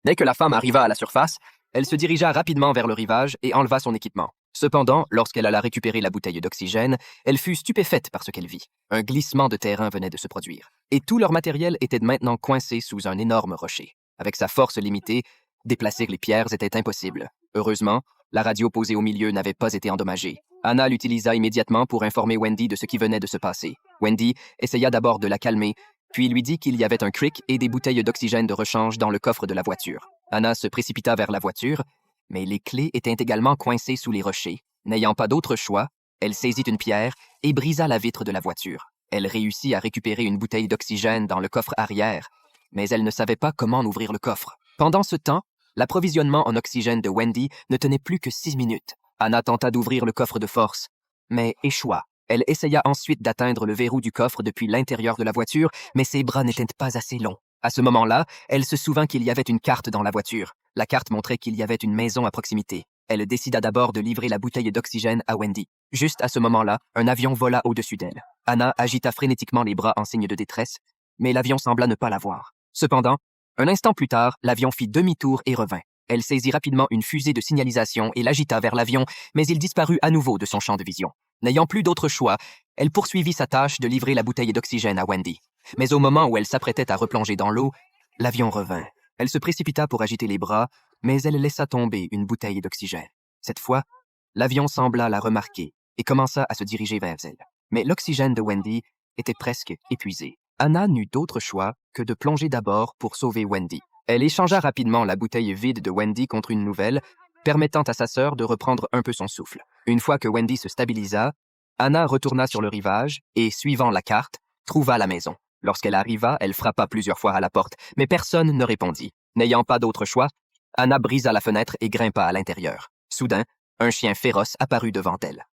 Dès que la femme arriva à la surface, elle se dirigea rapidement vers le rivage et enleva son équipement. Cependant, lorsqu'elle alla récupérer la bouteille d'oxygène, elle fut stupéfaite par ce qu'elle vit. Un glissement de terrain venait de se produire, et tout leur matériel était maintenant coincé sous un énorme rocher. Avec sa force limitée, déplacer les pierres était impossible. Heureusement, la radio posée au milieu n'avait pas été endommagée. Anna l'utilisa immédiatement pour informer Wendy de ce qui venait de se passer. Wendy essaya d'abord de la calmer, puis lui dit qu'il y avait un crick et des bouteilles d'oxygène de rechange dans le coffre de la voiture. Anna se précipita vers la voiture, mais les clés étaient également coincées sous les rochers. N'ayant pas d'autre choix, elle saisit une pierre et brisa la vitre de la voiture. Elle réussit à récupérer une bouteille d'oxygène dans le coffre arrière, mais elle ne savait pas comment ouvrir le coffre. Pendant ce temps, l'approvisionnement en oxygène de Wendy ne tenait plus que 6 minutes. Anna tenta d'ouvrir le coffre de force, mais échoua. Elle essaya ensuite d'atteindre le verrou du coffre depuis l'intérieur de la voiture, mais ses bras n'étaient pas assez longs. À ce moment-là, elle se souvint qu'il y avait une carte dans la voiture. La carte montrait qu'il y avait une maison à proximité. Elle décida d'abord de livrer la bouteille d'oxygène à Wendy. Juste à ce moment-là, un avion vola au-dessus d'elle. Anna agita frénétiquement les bras en signe de détresse, mais l'avion sembla ne pas la voir. Cependant, un instant plus tard, l'avion fit demi-tour et revint. Elle saisit rapidement une fusée de signalisation et l'agita vers l'avion, mais il disparut à nouveau de son champ de vision. N'ayant plus d'autre choix, elle poursuivit sa tâche de livrer la bouteille d'oxygène à Wendy. Mais au moment où elle s'apprêtait à replonger dans l'eau, l'avion revint. Elle se précipita pour agiter les bras, mais elle laissa tomber une bouteille d'oxygène. Cette fois, l'avion sembla la remarquer et commença à se diriger vers elle. Mais l'oxygène de Wendy était presque épuisé. Anna n'eut d'autre choix que de plonger d'abord pour sauver Wendy. Elle échangea rapidement la bouteille vide de Wendy contre une nouvelle, permettant à sa sœur de reprendre un peu son souffle. Une fois que Wendy se stabilisa, Anna retourna sur le rivage et, suivant la carte, trouva la maison. Lorsqu'elle arriva, elle frappa plusieurs fois à la porte, mais personne ne répondit. N'ayant pas d'autre choix, Anna brisa la fenêtre et grimpa à l'intérieur. Soudain, un chien féroce apparut devant elle.